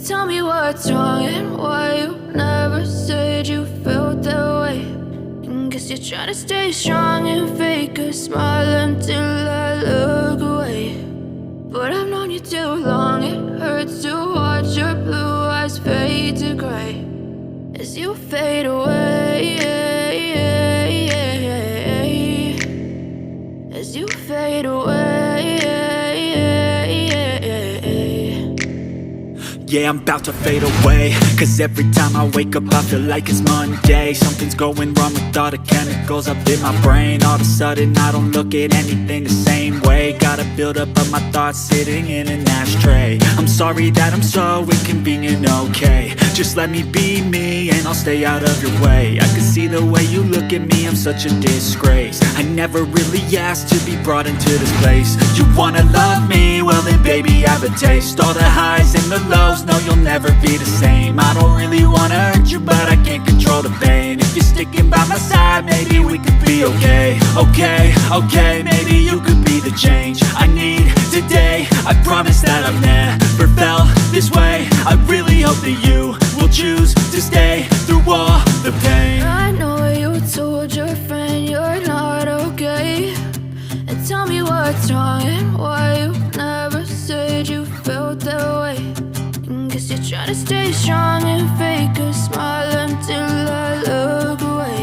Tell me what's wrong and why you never said you felt that way. And guess you're trying to stay strong and fake a smile until I look away. But I've known you too long, it hurts to watch your blue eyes fade to gray as you fade away, as you fade away. Yeah, I'm about to fade away, cause every time I wake up I feel like it's Monday. Something's going wrong with all the chemicals up in my brain. All of a sudden I don't look at anything the same way. Got a buildup of my thoughts sitting in an ashtray. I'm sorry that I'm so inconvenient, okay. Just let me be me and I'll stay out of your way. I can see the way you look at me, I'm such a disgrace. I never really asked to be brought into this place. You wanna love me? Well then baby have a taste. All the highs and the lows, no you'll never be the same. I don't really wanna hurt you but I can't control the pain. If you're sticking by my side maybe we could be okay. Okay, maybe you could be the change I need today. I promise that I've never felt this way. I really hope that you will choose to stay through all the pain. I know you told your friend you're not okay. And tell me what's wrong and why you never said you felt that way. And guess you're trying to stay strong and fake a smile until I look